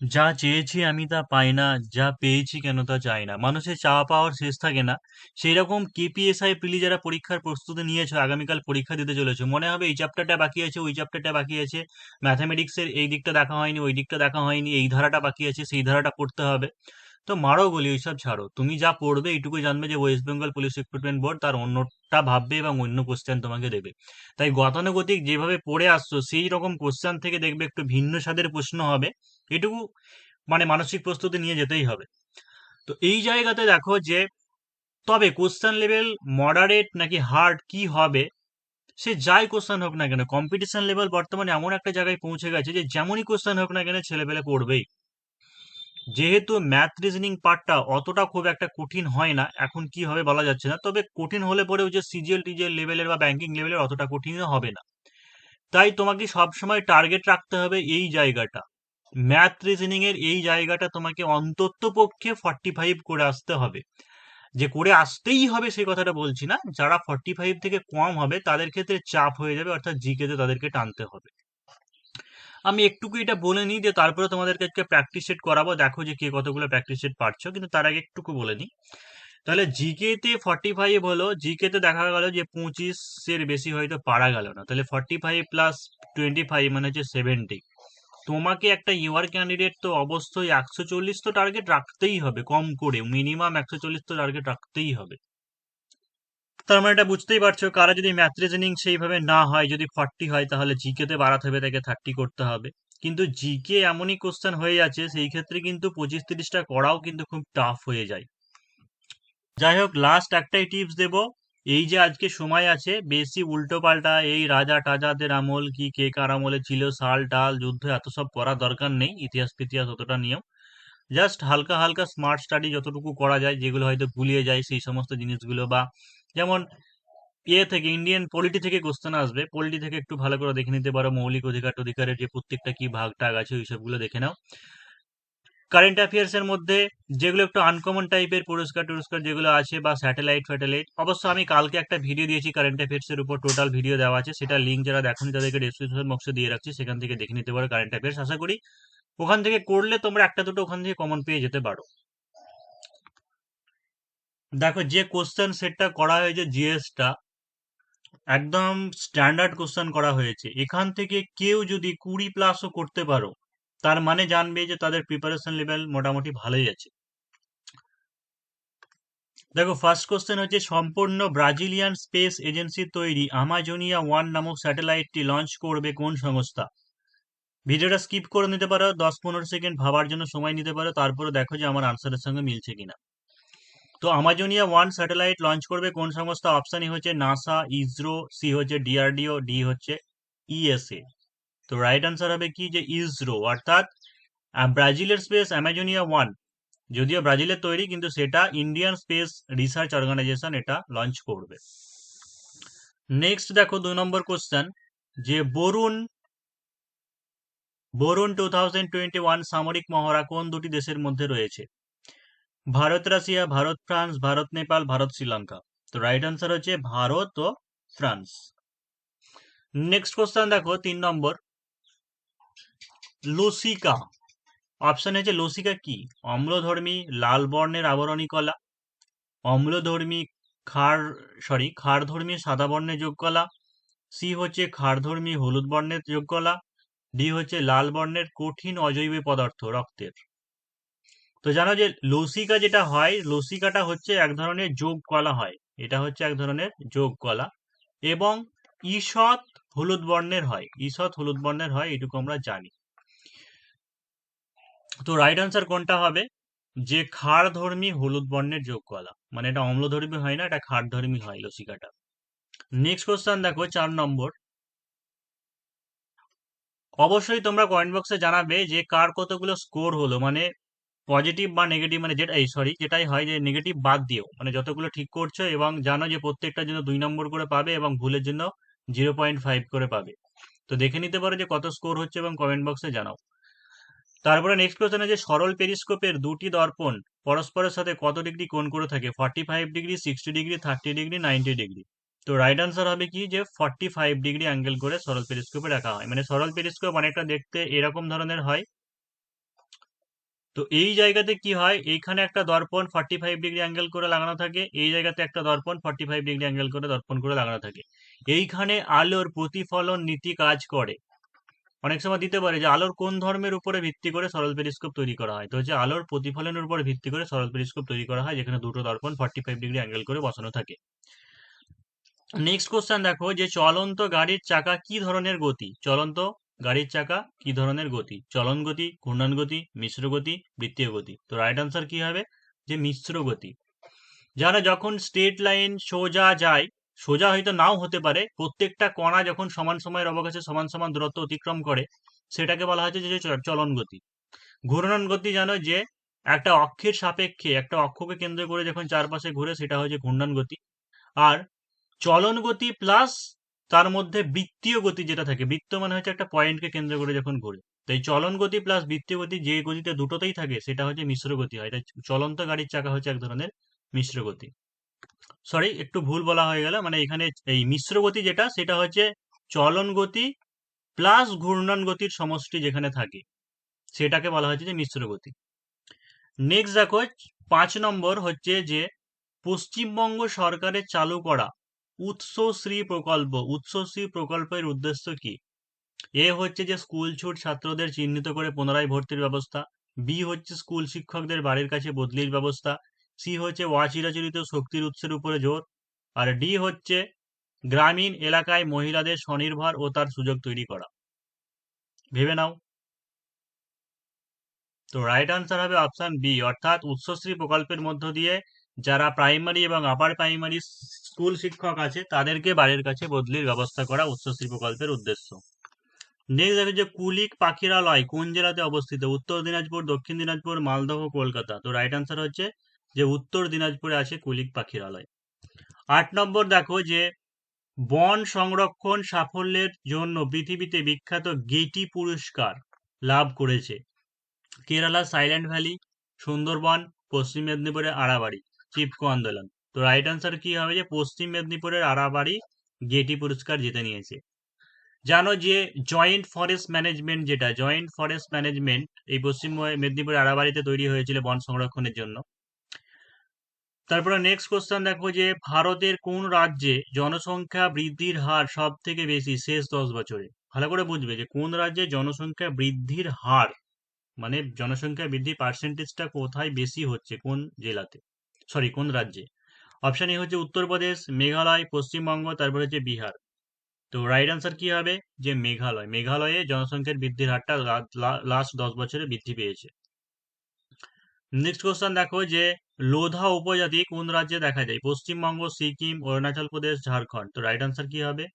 যা চেয়েছি আমি তা পাই না, যা পেয়েছি কেন তা চাই না। মানুষের চাওয়া পাওয়ার শেষ থাকে না। সেই রকম কেপিএসআই প্রিলি যারা পরীক্ষার প্রস্তুতি নিয়েছো, আগামীকাল পরীক্ষা দিতে চলেছো, মনে হবে এই চ্যাপ্টারটা বাকি আছে, ওই চ্যাপ্টারটা বাকি আছে, ম্যাথামেটিক্সের এই দিকটা দেখা হয়নি, ওই দিকটা দেখা হয়নি, এই ধারাটা বাকি আছে, সেই ধারাটা পড়তে হবে। তো মারো গলি, ওইসব ছাড়ো। তুমি যা পড়বে এইটুকু জানবে যে West Bengal police recruitment board তার অন্যটা ভাববে এবং অন্য কোশ্চেন তোমাকে দেবে। তাই গতানুগতিক যেভাবে পড়ে আসছো সেই রকম কোশ্চেন থেকে দেখবে একটু ভিন্ন স্বাদের প্রশ্ন হবে। এটুকু মানে মানসিক প্রস্তুতি নিয়ে যেতেই হবে। তো এই জায়গাতে দেখো যে, তবে কোশ্চেন লেভেল মডারেট নাকি হার্ড কি হবে, সে যাই কোশ্চেন হোক না কেন, কম্পিটিশন লেভেল বর্তমানে এমন একটা জায়গায় পৌঁছে গেছে যে যেমনই কোশ্চেন হোক না কেন ছেলেপেলে পড়বেই। যেহেতু ম্যাথ রিজনিং পার্টটা অতটা খুব একটা কঠিন হয় না, এখন কি হবে বলা যাচ্ছে না, তবে কঠিন হলে পরেও যে সিজিএল টিজিএল লেভেলের বা ব্যাংকিং লেভেলের অতটা কঠিনও হবে না। তাই তোমাকে সবসময় টার্গেট রাখতে হবে এই জায়গাটা, ম্যাথ রিজনিং এর এই জায়গাটা তোমাকে অন্তত পক্ষে 45 করে আসতে হবে। যে করে আসতেই হবে সেই কথাটা বলছি না, যারা 45 থেকে কম হবে তাদের ক্ষেত্রে চাপ হয়ে যাবে, অর্থাৎ জিকে তে তাদেরকে টানতে হবে। আমি একটুকু এটা বলে নিই যে তারপরে তোমাদেরকে আজকে প্র্যাকটিস সেট করাবো, দেখো যে কে কতগুলো প্র্যাকটিস সেট পারছো, কিন্তু তার আগে একটুকু বলে নিই। তাহলে জিকে তে 45 হলো, জিকে তে দেখা গেল যে 25 এর বেশি হয়তো পারা গেল না, তাহলে 45 প্লাস 25 মানে হচ্ছে 70। তোমাকে একটা ইউআর ক্যান্ডিডেট তো অবশ্যই 140 তো টার্গেট রাখতেই হবে, কম করে মিনিমাম 140 তো টার্গেট রাখতেই হবে। তার মানে এটা বুঝতেই পারছো, কারা যদি ম্যাথ রিজনিং সেইভাবে না হয়, যদি 40 হয়, তাহলে জিকে তে বাড়াতে হবে, তাকে 30 করতে হবে। কিন্তু জিকে এমনই কোশ্চেন হয়ে যাচ্ছে, সেই ক্ষেত্রে কিন্তু 25-30টা করাও কিন্তু খুব টাফ হয়ে যায়। যাই হোক, লাস্ট একটাই টিপস দেব, এই যে আজকে সময় আছে, বেশি উল্টো পাল্টা এই রাজা টাজাদের আমল কি কে কার আমলে ছিল, সাল টাল যুদ্ধ এত সব পড়ার দরকার নেই, ইতিহাস ফিতিহাস অতটা নিয়েও। জাস্ট হালকা হালকা স্মার্ট স্টাডি যতটুকু করা যায়, যেগুলো হয়তো গুলিয়ে যায় সেই সমস্ত জিনিসগুলো, বা যেমন থেকে ইন্ডিয়ান পলিটি থেকে কোশ্চেন আসবে, পলিটি থেকে একটু ভালো করে দেখে নিতে পারো, মৌলিক অধিকার অধিকারের যে প্রত্যেকটা কি ভাগ টাগ আছে ওই সবগুলো দেখে নাও। কারেন্ট অ্যাফেয়ার্স এর মধ্যে যেগুলো একটু আনকমন টাইপের পুরস্কার টুরস্কার যেগুলো আছে, বা স্যাটেলাইট ফ্যাটেলাইট, অবশ্য আমি কালকে একটা ভিডিও দিয়েছি কারেন্ট অ্যাফেয়ার্স এর উপর, টোটাল ভিডিও দেওয়া আছে, সেটা লিঙ্ক যারা দেখোনি তাদেরকে ডেসক্রিপশন বক্সে দিয়ে রাখছি, সেখান থেকে দেখে নিতে পারো কারেন্ট অ্যাফেয়ার্স। আশা করি ওখান থেকে করলে তোমরা একটা দুটো ওখান থেকে কমন পেয়ে যেতে পারো। দেখো যে কোশ্চেন সেটটা করা হয়েছে জিএসটা, একদম স্ট্যান্ডার্ড কোশ্চেন করা হয়েছে। এখান থেকে কেউ যদি 20+ করতে পারো, তার মানে জানবে যে তাদের প্রিপারেশন লেভেল মোটামুটি ভালোই আছে। দেখো ফার্স্ট কোশ্চেন হচ্ছে, সম্পূর্ণ ব্রাজিলিয়ান স্পেস এজেন্সির তৈরি আমাজোনিয়া 1 নামক স্যাটেলাইটটি লঞ্চ করবে কোন সংস্থা? ভিডিওটা স্কিপ করে নিতে পারো, 10-15 সেকেন্ড ভাবার জন্য সময় নিতে পারো, তারপরে দেখো যে আমার আনসারের সঙ্গে মিলছে কিনা। তো আমাজোনিয়া 1 স্যাটেলাইট লঞ্চ করবে কোন সংস্থা? অপশন এ হচ্ছে নাসা, ইসরো, সি হচ্ছে ডিআরডিও, ডি হচ্ছে ইএসএ। তো রাইট আনসার হবে কি, যে ইসরো, অর্থাৎ ব্রাজিলের স্পেস আমাজোনিয়া 1, যদিও ব্রাজিলের তৈরি কিন্তু সেটা ইন্ডিয়ান স্পেস রিসার্চ অর্গানাইজেশন এটা লঞ্চ করবে। নেক্সট দেখো 2 নম্বর কোশ্চেন, যে বরুণ বরুণ 2021 সামরিক মহড়া কোন দুটি দেশের মধ্যে রয়েছে? Bharat Russia, Bharat France, Bharat Nepal, Bharat Sri Lanka. তো রাইট আনসার হচ্ছে ভারত ও ফ্রান্স। নেক্সট কোশ্চেন দেখো 3 নম্বর, লসিকা, অপশন হচ্ছে লসিকা কি? অম্লধর্মী লাল বর্ণের আবরণী কলা, অম্লধর্মী ক্ষারধর্মী সাদা বর্ণের যোগ কলা, সি হচ্ছে ক্ষারধর্মী হলুদ বর্ণের যোগ কলা, ডি হচ্ছে লাল বর্ণের কঠিন অজৈব পদার্থ রক্তের। তো জানো যে লসিকা যেটা হয়, লসিকাটা হচ্ছে এক ধরনের যোগ কলা হয়, এটা হচ্ছে এক ধরনের যোগ কলা, এবং ঈষৎ হলুদ বর্ণের হয়, ঈষৎ হলুদ বর্ণের হয়, এটুকু আমরা জানি। তো রাইট আনসার কোনটা হবে, যে ক্ষারধর্মী হলুদ বর্ণের যোগ কলা, মানে এটা অম্লধর্মী হয় না, এটা ক্ষারধর্মী হয় লসিকাটা। নেক্সট কোশ্চেন দেখো 4 নম্বর, অবশ্যই তোমরা কমেন্ট বক্সে জানাবে যে কার কতগুলো স্কোর হলো, মানে পজিটিভ বা নেগেটিভ, মানে যেটা যেটাই হয় যে নেগেটিভ বাদ দিও, মানে যতগুলো ঠিক করছো, এবং জানো যে প্রত্যেকটার জন্য 2 নম্বর করে পাবে, এবং ভুলের জন্য 0.5 করে পাবে। তো দেখে নিতে পারো যে কত স্কোর হচ্ছে এবং কমেন্ট বক্সে জানাও। তারপরে নেক্সট কোশ্চেন আছে, সরল পেরিস্কোপের দুটি দর্পণ পরস্পরের সাথে কত ডিগ্রি কোণ করে থাকে? 45 ডিগ্রি, 60 ডিগ্রি, 30 ডিগ্রি, 90 ডিগ্রি। তো রাইট আনসার হবে কি, যে 45 ডিগ্রি অ্যাঙ্গেল করে সরল পেরিস্কোপে রাখা হয়, মানে সরল পেরিস্কোপ অনেকটা দেখতে এরকম ধরনের হয়, তো এই জায়গাতে কি হয়, এইখানে একটা দর্পণ 45 ডিগ্রি অ্যাঙ্গেল করে লাগানো থাকে, এই জায়গাতে একটা দর্পণ 45 ডিগ্রি অ্যাঙ্গেল করে দর্পণ করে লাগানো থাকে। এইখানে আলোর প্রতিফলন নীতি কাজ করে। অনেক সময় দিতে পারে যে আলোর কোন ধর্মের উপরে ভিত্তি করে সরল পেরিস্কোপ তৈরি করা হয়, তো হচ্ছে আলোর প্রতিফলনের উপরে ভিত্তি করে সরল পেরিস্কোপ তৈরি করা হয়, যেখানে দুটো দর্পণ 45 ডিগ্রি অ্যাঙ্গেল করে বসানো থাকে। নেক্সট কোশ্চেন দেখো যে চলন্ত গাড়ির চাকা কি ধরনের গতি? চলন্ত গাড়ির চাকা কি ধরনের গতি? চলন গতি, ঘূর্ণন গতি, মিশ্র গতি, বৃত্তীয় গতি। তো রাইট আনসার কি হবে? যে মিশ্র গতি। যারা যখন স্ট্রেট লাইন সোজা যায়, সোজা হয়তো নাও হতে পারে, প্রত্যেকটা কণা যখন সমান সময়ের অবকাশে সমান সমান দূরত্ব অতিক্রম করে, সেটাকে বলা হচ্ছে যে চলন গতি। ঘূর্ণন গতি জানো যে একটা অক্ষের সাপেক্ষে, একটা অক্ষকে কেন্দ্র করে যখন চারপাশে ঘুরে, সেটা হচ্ছে ঘূর্ণন গতি। আর চলন গতি প্লাস তার মধ্যে বৃত্তীয় গতি যেটা থাকে, বৃত্ত মানে হচ্ছে একটা পয়েন্টকে কেন্দ্র করে যখন ঘুরে, তাই চলন গতি প্লাস বৃত্তীয় গতি যে গতিতে দুটোতেই থাকে সেটা হচ্ছে মিশ্র গতি হয়। তাই চলন্ত গাড়ির চাকা হচ্ছে এক ধরনের মিশ্র গতি। সরি, একটু ভুল বলা হয়ে গেল, মানে এখানে এই মিশ্র গতি যেটা, সেটা হচ্ছে চলন গতি প্লাস ঘূর্ণন গতির সমষ্টি যেখানে থাকে, সেটাকে বলা হচ্ছে যে মিশ্র গতি। নেক্সট দেখো 5 নম্বর হচ্ছে যে পশ্চিমবঙ্গ সরকারের চালু করা উৎসশ্রী প্রকল্প, উৎসশ্রী প্রকল্পের উদ্দেশ্য কি? এ হচ্ছে যে স্কুল ছুট ছাত্রদের চিহ্নিত করে পুনরায় ভর্তির ব্যবস্থা, বি হচ্ছে স্কুল শিক্ষকদের বাড়ির কাছে বদলির ব্যবস্থা, সি হচ্ছে অচিরাচরিত শক্তির উৎসের উপরে জোর, আর ডি হচ্ছে গ্রামীণ এলাকায় মহিলাদের স্বনির্ভর ও তার সুযোগ তৈরি করা। ভেবে নাও। তো রাইট আনসার হবে অপশন বি, অর্থাৎ উৎসশ্রী প্রকল্পের মধ্য দিয়ে যারা প্রাইমারি এবং আপার প্রাইমারি স্কুল শিক্ষক আছে তাদেরকে বাড়ির কাছে বদলির ব্যবস্থা করা উৎসশ্রী প্রকল্পের উদ্দেশ্য। নেক্সট দেখো যে কুলিক পাখিরালয় কোন জেলাতে অবস্থিত? উত্তর দিনাজপুর, দক্ষিণ দিনাজপুর, মালদহ, কলকাতা। তো রাইট আনসার হচ্ছে যে উত্তর দিনাজপুরে আছে কুলিক পাখিরালয়। 8 নম্বর দেখো যে বন সংরক্ষণ সাফল্যের জন্য পৃথিবীতে বিখ্যাত গেটি পুরস্কার লাভ করেছে কেরালা সাইলেন্ট ভ্যালি, সুন্দরবন, পশ্চিম মেদিনীপুরের আড়াবাড়ি, চিপকো আন্দোলন। তো রাইট আনসার কি হবে? যে পশ্চিম মেদিনীপুরের আড়াবাড়ি গেটি পুরস্কার জিতে নিয়েছে। জানো যে জয়েন্ট ফরেস্ট ম্যানেজমেন্ট, যেটা জয়েন্ট ফরেস্ট ম্যানেজমেন্ট এই পশ্চিম মেদিনীপুরের আড়াবাড়িতে তৈরি হয়েছিল বন সংরক্ষণের জন্য। তারপরে নেক্সট কোশ্চেন দেখো যে ভারতের কোন রাজ্যে জনসংখ্যা বৃদ্ধির হার সব থেকে বেশি শেষ 10 বছরে? ভালো করে বুঝবে যে কোন রাজ্যে জনসংখ্যা বৃদ্ধির হার, মানে জনসংখ্যা বৃদ্ধির পার্সেন্টেজটা কোথায় বেশি হচ্ছে, কোন জেলাতে, সরি কোন রাজ্যে। অপশন এ হচ্ছে উত্তরপ্রদেশ, মেঘালয়, পশ্চিমবঙ্গ, তারপরে হচ্ছে বিহার। তো রাইট আনসার কি হবে? যে মেঘালয়। মেঘালয়ে জনসংখ্যার বৃদ্ধির হারটা লাস্ট 10 বছরে বৃদ্ধি পেয়েছে। নেক্সট কোশ্চেন দেখো যে লোধা উপজাতি কোন রাজ্যে দেখা যায়? পশ্চিমবঙ্গ, সিকিম, অরুণাচল প্রদেশ, ঝাড়খণ্ড। তো রাইট আনসার কি হবে?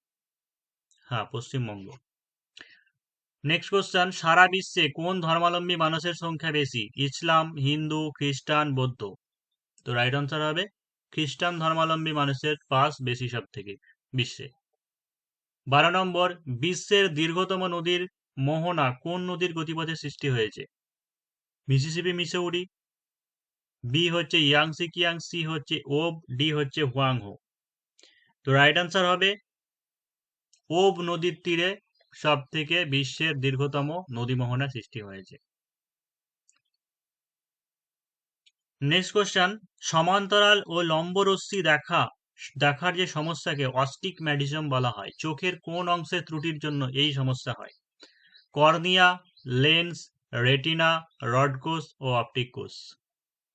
হ্যাঁ, পশ্চিমবঙ্গ। নেক্সট কোশ্চেন সারা বিশ্বে কোন ধর্মাবলম্বী মানুষের সংখ্যা বেশি? ইসলাম, হিন্দু, খ্রিস্টান, বৌদ্ধ। তো রাইট আনসার হবে খ্রিস্টান ধর্মাবলম্বী মানুষের পাস বেশি সব থেকে বিশ্বে। 12 নম্বর বিশ্বের দীর্ঘতম নদীর মোহনা কোন নদীর গতিপথে সৃষ্টি হয়েছে? মিসিসিপি, মিসৌরি, বি হচ্ছে ইয়াংসি কিয়াং, সি হচ্ছে ওব, ডি হচ্ছে হুয়াংহো। তো রাইট আনসার হবে ওব নদীর তীরে সব থেকে বিশ্বের দীর্ঘতম নদী মোহনা সৃষ্টি হয়েছে। নেক্সট কোশ্চেন সমান্তরাল ও লম্ব রশ্মি দেখার যে সমস্যাকে অস্টিগম্যাটিজম বলা হয়, চোখের কোন অংশের ত্রুটির জন্য এই সমস্যা হয়? কর্নিয়া, লেন্স, রেটিনা, রড কোষ ও অপটিক কোষ।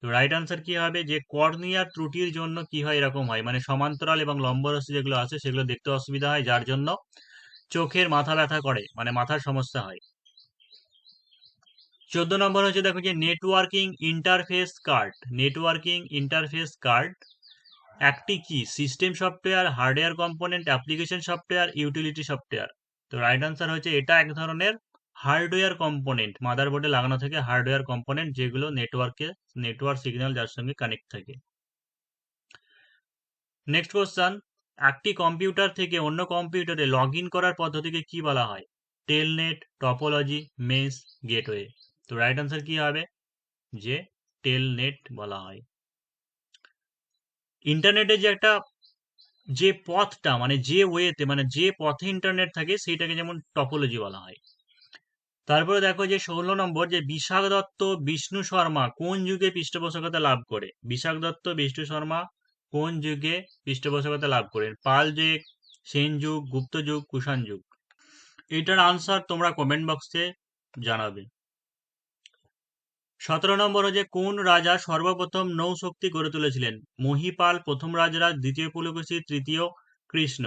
তো রাইট আনসার কি হবে? যে কর্নিয়ার ত্রুটির জন্য কি হয়, এরকম হয়, মানে সমান্তরাল এবং লম্ব রশ্মি যেগুলো আছে সেগুলো দেখতে অসুবিধা হয়, যার জন্য চোখের মাথা ব্যথা করে, মানে মাথার সমস্যা হয়। 14 নম্বর হচ্ছে দেখো যে networking interface card. Networking interface card একটি কি system software, hardware component, application software, utility software. তো রাইট আনসার হচ্ছে এটা এক ধরনের হার্ডওয়্যার কম্পোনেন্ট, মাদারবোর্ডে লাগানো থাকে হার্ডওয়্যার কম্পোনেন্ট, যেগুলো নেটওয়ার্ক সিগন্যাল যার সঙ্গে কানেক্ট থাকে। নেক্সট কোশ্চেন একটি কম্পিউটার থেকে অন্য কম্পিউটারে লগ ইন করার পদ্ধতিকে কি বলা হয়? Telnet, topology, mesh, gateway. তো রাইট আনসার কি হবে? যে টেলনেট বলা হয়। ইন্টারনেটে যে একটা যে পথটা, মানে যে ওয়েতে, মানে যে পথে ইন্টারনেট থাকে সেইটাকে যেমন টপোলজি বলা হয়। তারপরে দেখো যে 16 নম্বর, যে বিশাখ দত্ত বিষ্ণু শর্মা কোন যুগে পৃষ্ঠপোষকতা লাভ করে? বিশাখ দত্ত বিষ্ণু শর্মা কোন যুগে পৃষ্ঠপোষকতা লাভ করেন? পাল যুগ, সেন যুগ, গুপ্ত যুগ, কুষাণ যুগ? এটার আনসার তোমরা কমেন্ট বক্সে জানাবে। 17 নম্বর হচ্ছে কোন রাজা সর্বপ্রথম নৌশক্তি গড়ে তুলেছিলেন? মহিপাল, প্রথম রাজরাজ, দ্বিতীয় পুলকেশী, তৃতীয় কৃষ্ণ?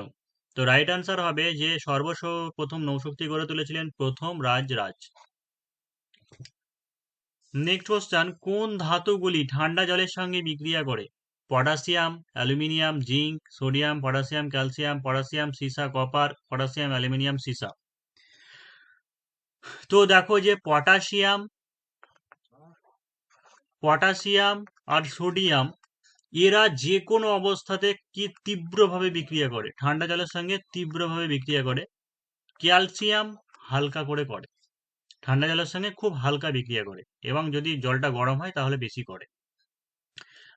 তো রাইট আনসার হবে যে সর্বপ্রথম নৌশক্তি গড়ে তুলেছিলেন প্রথম রাজরাজ। নেক্সট কোশ্চেন, কোন ধাতুগুলি ঠান্ডা জলের সঙ্গে বিক্রিয়া করে? Potassium, aluminium, zinc, sodium, potassium, calcium, potassium, সীসা, কপার, পটাশিয়াম, অ্যালুমিনিয়াম, সীসা? তো দেখো যে পটাশিয়াম আর সোডিয়াম এরা যে কোনো অবস্থাতে কি তীব্রভাবে বিক্রিয়া করে? ঠান্ডা জলের সঙ্গে তীব্রভাবে বিক্রিয়া করে। ক্যালসিয়াম হালকা করে। ঠান্ডা জলের সঙ্গে খুব হালকা বিক্রিয়া করে, এবং যদি জলটা গরম হয় তাহলে বেশি করে।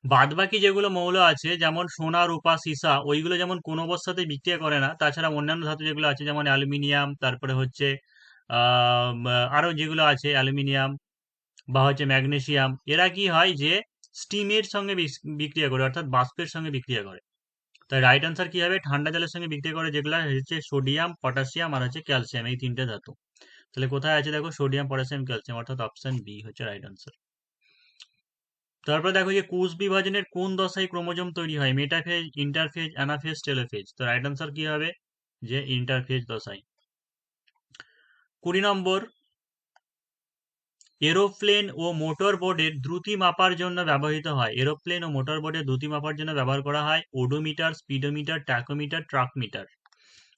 বাদবাকি যেগুলো মৌল আছে যেমন সোনা, রূপা, সীসা, ওইগুলো যেমন কোনো অবস্থাতেই বিক্রিয়া করে না। তাছাড়া অন্যান্য ধাতু যেগুলো আছে যেমন অ্যালুমিনিয়াম, তারপরে হচ্ছে আরো যেগুলো আছে অ্যালুমিনিয়াম বা হচ্ছে ম্যাগনেসিয়াম, এরা কি হয় যে স্টিমের সঙ্গে বিক্রিয়া করে, অর্থাৎ বাষ্পের সঙ্গে বিক্রিয়া করে। তাই রাইট আনসার কি হবে? ঠান্ডা জলের সঙ্গে বিক্রিয়া করে যেগুলো হচ্ছে সোডিয়াম, পটাশিয়াম আর হচ্ছে ক্যালসিয়াম, এই তিনটে ধাতু। তাহলে কোথায় আছে দেখো, সোডিয়াম, পটাশিয়াম, ক্যালসিয়াম, অর্থাৎ অপশন বি হচ্ছে রাইট আনসার। তারপর দেখো যে কোষ বিভাজনের কোন দশায় ক্রোমোজোম তৈরি হয়? Metaphase, interphase, anaphase, telophase? তো রাইট আনসার কি হবে? যে ইন্টারফেজ দশায়। 20 নম্বর, এরোপ্লেন ও মোটর বোর্ডের দ্রুতি মাপার জন্য ব্যবহৃত হয়। এরোপ্লেন ও মোটর বোর্ডের দ্রুতি মাপার জন্য ব্যবহার করা হয় ওডোমিটার, স্পিডোমিটার, ট্যাকোমিটার, ট্রাকমিটার?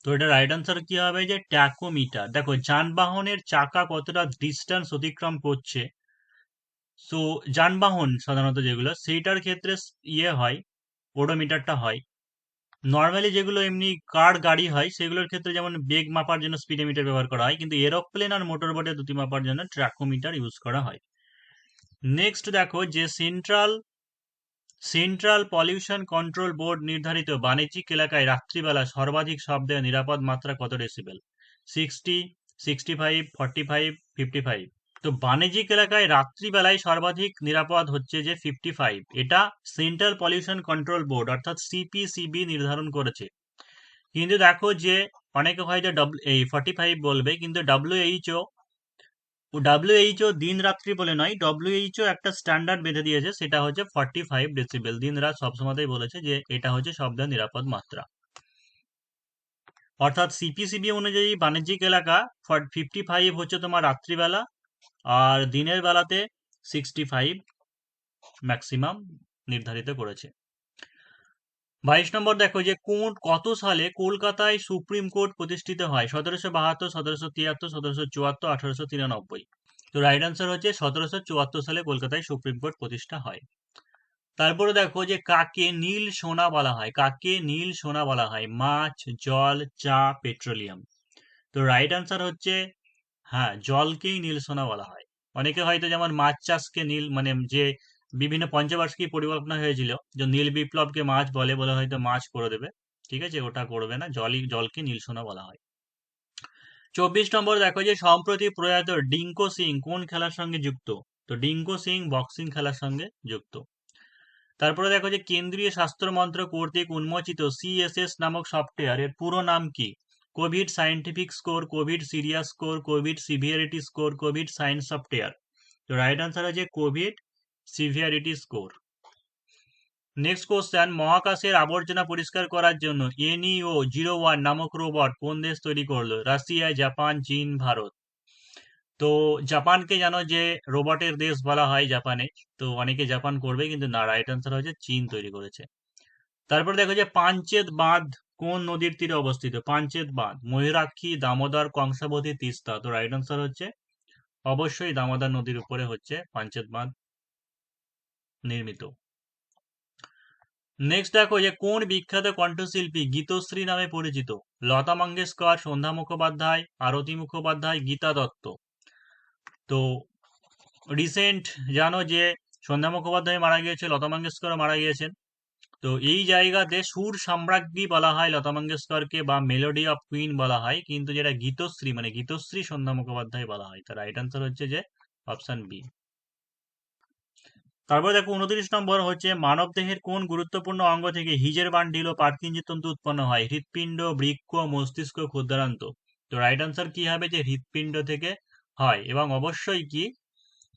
তো এটা রাইট আনসার কি হবে? যে ট্যাকোমিটার। দেখো যানবাহনের চাকা কতটা ডিস্টেন্স অতিক্রম করছে, সো যানবাহন সাধারণত যেগুলো সেইটার ক্ষেত্রে ইয়ে হয়, ওডোমিটারটা হয়। নর্মালি যেগুলো এমনি কার গাড়ি হয় সেগুলোর ক্ষেত্রে যেমন বেগ মাপার জন্য স্পিডোমিটার ব্যবহার করা হয়, কিন্তু এরোপ্লেন আর মোটর বোটের দ্রুতি মাপার জন্য ট্র্যাকোমিটার ইউজ করা হয়। নেক্সট দেখো যে সেন্ট্রাল পলিউশন কন্ট্রোল বোর্ড নির্ধারিত বাণিজ্যিক এলাকায় রাত্রিবেলা সর্বাধিক শব্দের নিরাপদ মাত্রা কত ডেসিবেল? 60, 65, 45, 55? তো বাণিজ্যিক এলাকায় রাত্রিবেলায় সর্বাধিক নিরাপদ হচ্ছে যে 55। এটা সেন্ট্রাল পলিউশন কন্ট্রোল বোর্ড অর্থাৎ সিপিসিবি নির্ধারণ করেছে। কিন্তু দেখো যে অনেকে হয় যে এই 45 বলবে, কিন্তু ডব্লিউএইচও দিন রাত্রি বলে নয়, ডব্লিউএইচও একটা স্ট্যান্ডার্ড বেঁধে দিয়েছে, সেটা হচ্ছে 45 ডেসিবেল। দিন রাত সবসময়তেই বলেছে যে এটা হচ্ছে শব্দের নিরাপদ মাত্রা। অর্থাৎ সিপিসিবি অনুযায়ী বাণিজ্যিক এলাকা 55 হচ্ছে তোমার রাত্রিবেলা, আর দিনের বেলাতে 65 ম্যাক্সিমাম নির্ধারিত করেছে। 22 নম্বর দেখো যে কত সালে কলকাতায় সুপ্রিম কোর্ট প্রতিষ্ঠিত হয়? 1772, 1773, 1774, 1893? তো রাইট আনসার হচ্ছে 1774 সালে কলকাতায় সুপ্রিম কোর্ট প্রতিষ্ঠা হয়। তারপরে দেখো যে কাকে নীল সোনা বলা হয়? কাকে নীল সোনা বলা হয়? মাছ, জল, চা, পেট্রোলিয়াম? তো রাইট আনসার হচ্ছে হ্যাঁ, জলকেই নীল সোনা বলা হয়। অনেকে হয়তো যেমন মাছ চাষকে নীল, মানে যে বিভিন্ন পঞ্চবার্ষিকী পরিকল্পনা হয়েছিল যে নীল বিপ্লবকে মাছ বলে বলে হয়তো মাছ করে দেবে, ঠিক আছে, ওটা করবে না, জলকে নীল সোনা বলা হয়। 24 নম্বর দেখো যে সম্প্রতি প্রয়াত ডিঙ্কো সিং কোন খেলার সঙ্গে যুক্ত? তো ডিঙ্কো সিং বক্সিং খেলার সঙ্গে যুক্ত। তারপরে দেখো যে কেন্দ্রীয় স্বাস্থ্য মন্ত্রক কর্তৃক উন্মোচিত সিএসএস নামক সফটওয়্যার এর পুরো নাম কি? Covid scientific score, Covid serious score, Covid severity score, Covid science software? তো রাইট আনসার আছে Covid severity score. Next question, মহাকাশের আবর্জনা পরিষ্কার করার জন্য NEO-01 নামক রোবট কোন দেশ তৈরি করলো? রাশিয়া, জাপান, চীন, ভারত? তো জাপানকে জানো যে রোবটের দেশ বলা হয় জাপানে, তো অনেকে জাপান করবে, কিন্তু না, রাইট আনসার হচ্ছে চীন তৈরি করেছে। তারপর দেখো যে পাঞ্চেত বাঁধ কোন নদীর তীরে অবস্থিত? পাঞ্চেত বাঁধ ময়ূরাক্ষী, দামোদর, কংসাবতী, তিস্তা? তো রাইট আনসার হচ্ছে অবশ্যই দামোদর নদীর উপরে হচ্ছে পাঞ্চেত বাঁধ নির্মিত। নেক্সট দেখো যে কোন বিখ্যাত কণ্ঠশিল্পী গীতশ্রী নামে পরিচিত? লতা মঙ্গেশকর, সন্ধ্যা মুখোপাধ্যায়, আরতি মুখোপাধ্যায়, গীতা দত্ত? তো রিসেন্ট জানো যে সন্ধ্যা মুখোপাধ্যায় মারা গিয়েছে, লতা মঙ্গেশকরও মারা গিয়েছেন। তো এই জায়গাতে সুর সাম্রাজ্ঞী বলা হয় লতা মঙ্গেশকরকে, বা মেলোডি অফ কুইন বলা হয়, কিন্তু যেটা গীতশ্রী মানে গীতশ্রী সন্ধ্যা মুখোপাধ্যায় বলা হয়। তার রাইট আনসার হচ্ছে যে অপশন বি। তারপর দেখো 29 নম্বর হচ্ছে মানব দেহের কোন গুরুত্বপূর্ণ অঙ্গ থেকে হিজের বান্ডিল ও পার্কিনজি তন্তু উৎপন্ন হয়? হৃৎপিণ্ড, বৃক্ক, মস্তিষ্ক, ক্ষুদ্রান্ত। তো রাইট আনসার কি হবে? যে হৃৎপিণ্ড থেকে হয়, এবং অবশ্যই কি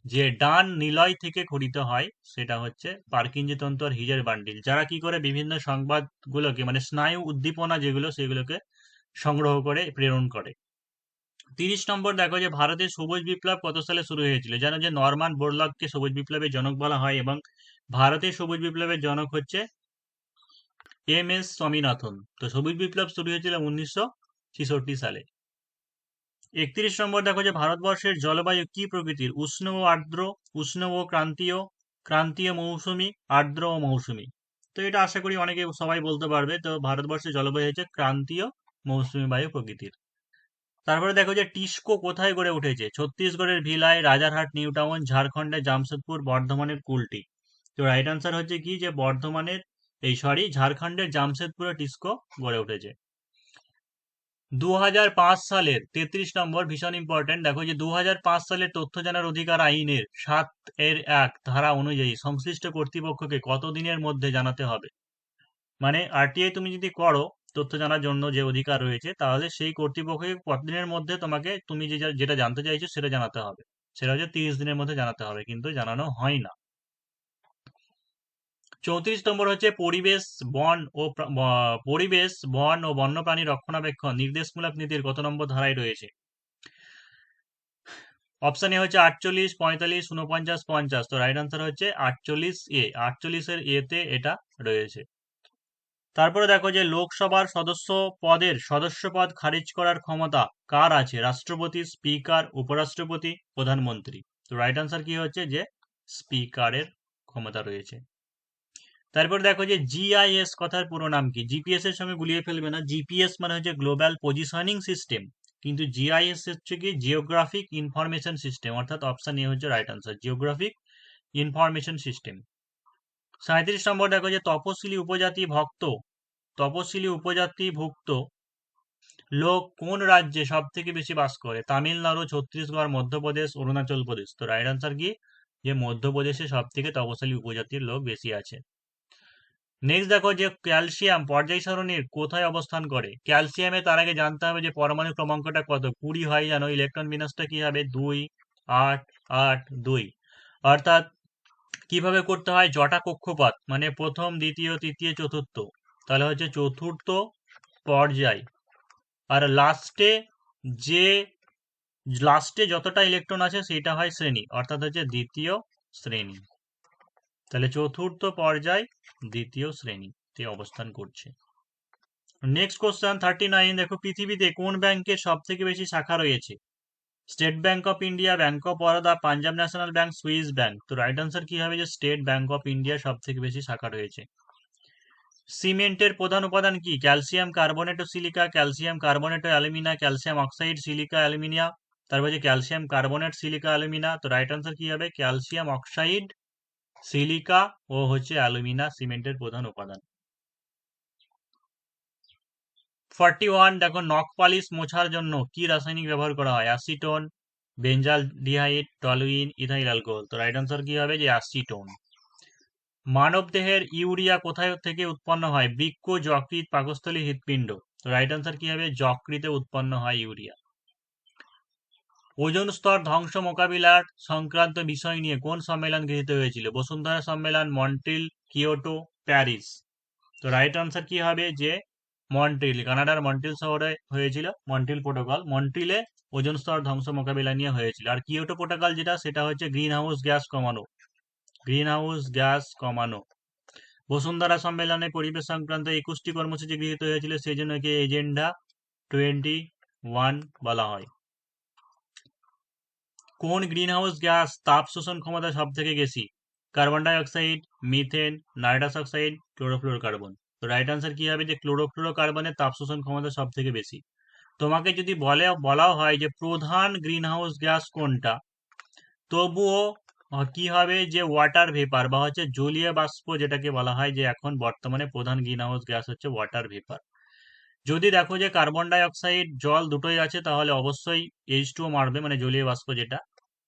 যে ডান নিলয় থেকে খরিত হয় সেটা হচ্ছে পার্কিনজি তন্তু আর হিজের বান্ডিল, যারা কি করে বিভিন্ন সংবাদগুলোকে মানে স্নায়ু উদ্দীপনা যেগুলো সেগুলোকে সংগ্রহ করে প্রেরণ করে। 30 নম্বর দেখো যে ভারতের সবুজ বিপ্লব কত সালে শুরু হয়েছিল? জানো যে নরমান বোরলগকে সবুজ বিপ্লবের জনক বলা হয়, এবং ভারতের সবুজ বিপ্লবের জনক হচ্ছে এম.এস. স্বামীনাথন। তো সবুজ বিপ্লব শুরু হয়েছিল 1966 সালে। 31 নম্বর দেখো যে ভারতবর্ষের জলবায়ু কি প্রকৃতির? উষ্ণ ও আর্দ্র, উষ্ণ ও ক্রান্তীয়, ক্রান্তীয় মৌসুমী, আর্দ্র ও মৌসুমী। তো এটা আশা করি অনেকে সবাই বলতে পারবে। তো ভারতবর্ষের জলবায়ু হচ্ছে ক্রান্তীয় মৌসুমী বায়ু প্রকৃতির। তারপরে দেখো যে টিস্কো কোথায় গড়ে উঠেছে? ছত্তিশগড়ের ভিলায়, রাজারহাট, নিউ টাউন, ঝাড়খণ্ডের জামশেদপুর, বর্ধমানের কুলটি। তো রাইট আনসার হচ্ছে কি যে বর্ধমানের ঝাড়খণ্ডের জামশেদপুরে টিস্কো গড়ে উঠেছে। 2005 সালের 33 নম্বর ভীষণ ইম্পর্টেন্ট, দেখো যে 2005 সালের তথ্য জানার অধিকার আইনের 7(1) ধারা অনুযায়ী সংশ্লিষ্ট কর্তৃপক্ষকে কত দিনের মধ্যে জানাতে হবে? মানে আরটিআই তুমি যদি করো তথ্য জানার জন্য যে অধিকার রয়েছে, তাহলে সেই কর্তৃপক্ষকে কতদিনের মধ্যে তোমাকে তুমি যেটা জানতে চাইছো সেটা জানাতে হবে। সেটা হচ্ছে 30 দিনের মধ্যে জানাতে হবে, কিন্তু জানানো হয় না। 34 নম্বর হচ্ছে পরিবেশ বন ও বন্যপ্রাণী রক্ষণাবেক্ষণ নির্দেশমূলক নীতির কত নম্বর ধারায় রয়েছে? অপশন এ হচ্ছে 48, 45, 49, 50। তো রাইট আনসার হচ্ছে 48 এ। 48-এর এতে এটা রয়েছে। তারপরে দেখো যে লোকসভার সদস্য পদ খারিজ করার ক্ষমতা কার আছে? রাষ্ট্রপতি, স্পিকার, উপরাষ্ট্রপতি, প্রধানমন্ত্রী। তো রাইট আনসার কি হচ্ছে যে স্পিকারের ক্ষমতা রয়েছে। তারপর দেখো যে জিআইএস কথার পুরো নাম কি? জিপিএস এর সঙ্গে গুলিয়ে ফেলবে না। জিপিএস মানে হচ্ছে গ্লোবাল পজিশনিং সিস্টেম, কিন্তু জিআইএস হচ্ছে কি জিওগ্রাফিক ইনফরমেশন সিস্টেম, অর্থাৎ অপশন এ হচ্ছে right answer, geographic information system. 37 নম্বর দেখো যে তপশিলি উপজাতিভুক্ত লোক কোন রাজ্যে সব থেকে বেশি বাস করে? তামিলনাড়ু, ছত্তিশগড়, মধ্যপ্রদেশ, অরুণাচল প্রদেশ। তো রাইট আনসার কি যে মধ্যপ্রদেশে সব থেকে তপশিলি উপজাতির লোক বেশি আছে। নেক্সট দেখো যে ক্যালসিয়াম পর্যায় সারণীর কোথায় অবস্থান করে? ক্যালসিয়ামে তার আগে জানতে হবে যে পরমাণু ক্রমাঙ্কটা কত। 20 হয় জানো, ইলেকট্রন বিন্যাসটা কি হবে? 2, 8, 8, 2। অর্থাৎ কিভাবে করতে হয়? জটা কক্ষপথ মানে প্রথম, দ্বিতীয়, তৃতীয়, চতুর্থ, তাহলে হচ্ছে চতুর্থ পর্যায়। আর যে লাস্টে যতটা ইলেকট্রন আছে সেটা হয় শ্রেণী, অর্থাৎ হচ্ছে দ্বিতীয় শ্রেণী। তাহলে চতুর্থ পর্যায় দ্বিতীয় শ্রেণীতে অবস্থান করছে। নেক্সট কোশ্চেন 39, দেখো পৃথিবীতে কোন ব্যাংকের সব থেকে বেশি শাখা রয়েছে? State bank of India, bank of Baroda, Punjab national bank, Swiss bank. তো রাইট আনসার কি হবে? যে স্টেট ব্যাংক অফ ইন্ডিয়া সব থেকে বেশি শাখা রয়েছে। সিমেন্টের প্রধান উপাদান কি? ক্যালসিয়াম কার্বনেট ও সিলিকা, ক্যালসিয়াম কার্বনেট ও alumina, calcium oxide, silica, alumina. তারপর যে ক্যালসিয়াম কার্বনেট, সিলিকা, অ্যালুমিনা। তো রাইট আনসার কি হবে? ক্যালসিয়াম অক্সাইড, সিলিকা ও হচ্ছে অ্যালুমিনা সিমেন্টের প্রধান উপাদান। 41, দেখো নখ পালিশ মোছার জন্য কি রাসায়নিক ব্যবহার করা হয়? Acetone, benzaldehyde, toluene, ethyl alcohol. তো রাইট আনসার কি হবে? যে অ্যাসিটোন। মানবদেহের ইউরিয়া কোথায় থেকে উৎপন্ন হয়? বৃক্ক, যকৃৎ, পাকস্থলী, হৃৎপিণ্ড। তো রাইট আনসার কি হবে? যকৃতে উৎপন্ন হয় ইউরিয়া। ওজোন স্তর ধ্বংস মোকাবিলার সংক্রান্ত বিষয় নিয়ে কোন সম্মেলন গৃহীত হয়েছিল? বসুন্ধরা সম্মেলন, মন্ট্রিল, কিয়োটো, প্যারিস। তো রাইট আনসার কি হবে? যে মন্ট্রিল, কানাডার মন্ট্রিল শহরে হয়েছিল মন্ট্রিল প্রোটোকল। মন্ট্রিলে ওজোন স্তর ধ্বংস মোকাবিলা নিয়ে হয়েছিল। আর কিয়োটো প্রোটোকল যেটা, সেটা হচ্ছে গ্রিন হাউস গ্যাস কমানো। বসুন্ধরা সম্মেলনে পরিবেশ সংক্রান্ত 21টি কর্মসূচি গৃহীত হয়েছিল, সেই জন্য একে এজেন্ডা 21 বলা হয়। কোন গ্রিনহাউস গ্যাস তাপ শোষণ ক্ষমতা সব থেকে বেশি? Carbon dioxide, methane, nitrous oxide, chlorofluorocarbon. তো রাইট আনসার কি হবে? যে ক্লোরোফ্লোরোকার্বনের তাপ শোষণ ক্ষমতা সব থেকে বেশি। তোমাকে যদি বলা হয় যে প্রধান গ্রিনহাউস গ্যাস কোনটা, তবুও কি হবে যে ওয়াটার ভেপার বা হচ্ছে জলীয় বাষ্প যেটাকে বলা হয়, যে এখন বর্তমানে প্রধান গ্রিন হাউস গ্যাস হচ্ছে ওয়াটার ভেপার। যদি দেখো যে কার্বন ডাই অক্সাইড জল দুটোই আছে তাহলে অবশ্যই H2O মারবে, মানে জলীয় বাষ্প যেটা।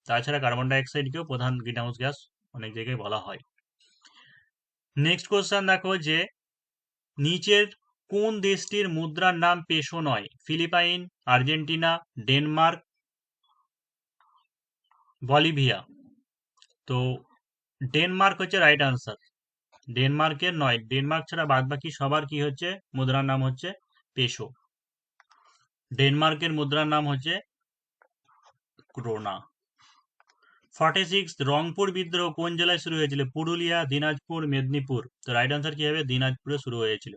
তাছাড়া কার্বন ডাই অক্সাইডকেও প্রধান গ্রিন হাউস গ্যাস অনেক জায়গায় বলা হয়। নেক্সট কোশ্চেন দেখো যে নিচের কোন দেশটির মুদ্রার নাম পেসো নয়? Philippines, Argentina, Denmark, Bolivia. তো ডেনমার্ক হচ্ছে রাইট আনসার। ডেনমার্কের নয়, ডেনমার্ক ছাড়া বাদ বাকি সবার কি হচ্ছে মুদ্রার নাম হচ্ছে পেসো। ডেনমার্কের মুদ্রার নাম হচ্ছে ক্রোনা। 46 রংপুর বিদ্রোহ কোন জেলায় শুরু হয়েছিল? পুরুলিয়া, দিনাজপুর, মেদিনীপুর। তো রাইট আনসার কি হবে? দিনাজপুরে শুরু হয়েছিল।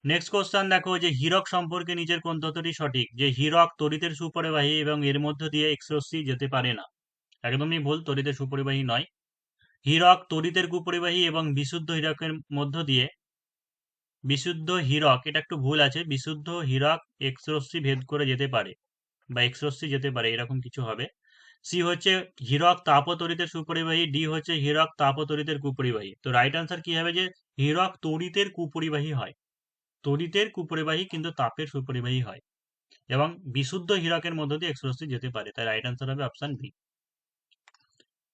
নেক্সট কোশ্চেন দেখো যে হীরক সম্পর্কে নিচের কোন তথ্যটি সঠিক? যে হীরক তড়িতের সুপরিবাহী এবং এর মধ্য দিয়ে এক্স রশ্মি যেতে পারে না। একদমই ভুল, তড়িতের সুপরিবাহী নয়। হীরক তড়িতের কুপরিবাহী এবং বিশুদ্ধ হীরকের মধ্য দিয়ে, বিশুদ্ধ হীরক, এটা একটু ভুল আছে, বিশুদ্ধ হীরক এক্স রশ্মি ভেদ করে যেতে পারে বা এক্স রশ্মি যেতে পারে, এরকম কিছু হবে। সি হচ্ছে হীরক তাপতড়িতের সুপরিবাহী, ডি হচ্ছে হীরক তাপতড়িতের কুপরিবাহী। তো রাইট আনসার কি হবে? যে হীরক তড়িতের কুপরিবাহী হয়, তড়িতের কুপরিবাহী কিন্তু তাপের সুপরিবাহী হয়, এবং বিশুদ্ধ হীরকের মধ্য দিয়ে এক্স রশ্মি যেতে পারে। তাই রাইট আনসার হবে অপশন বি।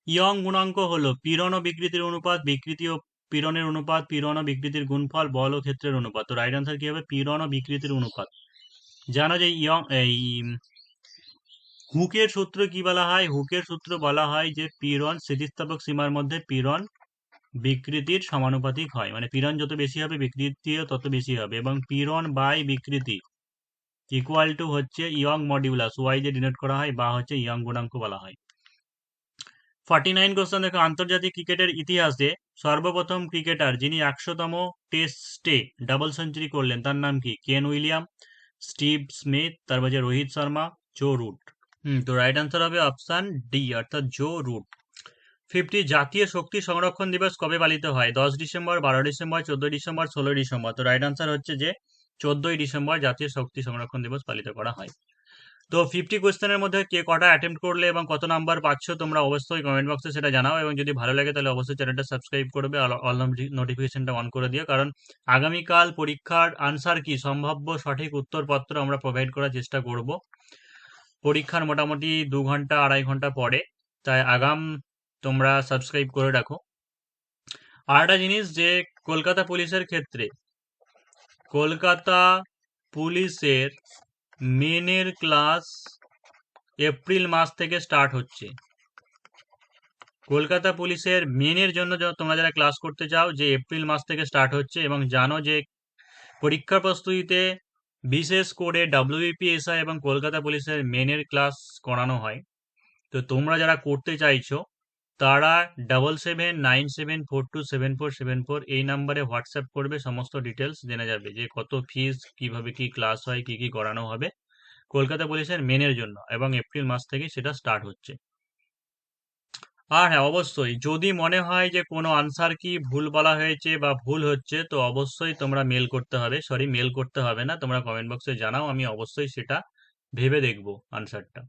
ইয়ং গুণাঙ্ক হলো পীড়ন ও বিকৃতির অনুপাত, বিকৃতি ও পীড়নের অনুপাত, পীড়ন ও বিকৃতির গুণফল, বল ও ক্ষেত্রের অনুপাত। তো রাইট আনসার কি হবে? পীড়ন ও বিকৃতির অনুপাত। জানো যে হুকের সূত্র কি বলা হয়? হুকের সূত্র বলা হয় যে পীড়ন স্থিতিস্থাপক সীমার মধ্যে পীড়ন বিকৃতির সমানুপাতিক হয়, মানে পীড়ন যত বেশি হবে বিকৃতিও তত বেশি হবে, এবং পীড়ন বাই বিকৃতি ইকুয়াল টু হচ্ছে ইয়ং মডিউলাস, ওয়াই যে ডিনোট করা হয়, বা হচ্ছে ইয়ং গুণাঙ্ক বলা হয়। 49 কোশ্চেন দেখো, আন্তর্জাতিক ক্রিকেটের ইতিহাসে সর্বপ্রথম ক্রিকেটার যিনি 100তম টেস্টে ডাবল সেঞ্চুরি করলেন তার নাম কি? কেন উইলিয়াম, স্টিভ স্মিথ, তারপর যে রোহিত শর্মা, জো রুট। তো রাইট আনসার হবে অপশন ডি, অর্থাৎ জো রুট। 50 জাতীয় শক্তি সংরক্ষণ দিবস কবে পালিত হয়? 10 ডিসেম্বর, 12 ডিসেম্বর, 14 ডিসেম্বর, 16 ডিসেম্বর। তো রাইট আনসার হচ্ছে যে 14 ডিসেম্বর জাতীয় শক্তি সংরক্ষণ দিবস পালিত করা হয়। তো 50 কোয়েশ্চেনের মধ্যে কে কটা অ্যাটেম্প্ট করলে এবং কত নাম্বার পাচ্ছ তোমরা অবশ্যই কমেন্ট বক্সে সেটা জানাও, এবং যদি ভালো লাগে তাহলে অবশ্যই চ্যানেলটা সাবস্ক্রাইব করবে, অল নোটিফিকেশনটা অন করে দিও, কারণ আগামীকাল পরীক্ষার আনসার কি সম্ভাব্য সঠিক উত্তরপত্র আমরা প্রোভাইড করার চেষ্টা করব পরীক্ষার মোটামুটি 2 ঘন্টা 2.5 ঘন্টা পরে। তাই আগাম তোমরা সাবস্ক্রাইব করে রাখো। আর একটা জিনিস, যে কলকাতা পুলিশের ক্ষেত্রে, কলকাতা পুলিশের মেনের ক্লাস এপ্রিল মাস থেকে স্টার্ট হচ্ছে। কলকাতা পুলিশের মেনের জন্য তোমরা যারা ক্লাস করতে চাও, যে এপ্রিল মাস থেকে স্টার্ট হচ্ছে, এবং জানো যে পরীক্ষা প্রস্তুতিতে বিশেষ করে WBPSI এবং কলকাতা পুলিশের মেনের ক্লাস করানো হয়। তো তোমরা যারা করতে চাইছো তারা 7797427474 এই নাম্বারে হোয়াটসঅ্যাপ করবে, সমস্ত ডিটেলস জেনে যাবে যে কত ফিস, কিভাবে কি ক্লাস হয়, কি কি করানো হবে কলকাতা পুলিশের মেনের জন্য, এবং এপ্রিল মাস থেকে সেটা স্টার্ট হচ্ছে। আর হ্যাঁ, অবশ্যই যদি মনে হয় যে কোনো আনসার কি ভুল বলা হয়েছে বা ভুল হচ্ছে, তো অবশ্যই তোমরা মেল করতে হবে, সরি মেল করতে হবে না, তোমরা কমেন্ট বক্সে জানাও, আমি অবশ্যই সেটা ভেবে দেখবো আনসারটা।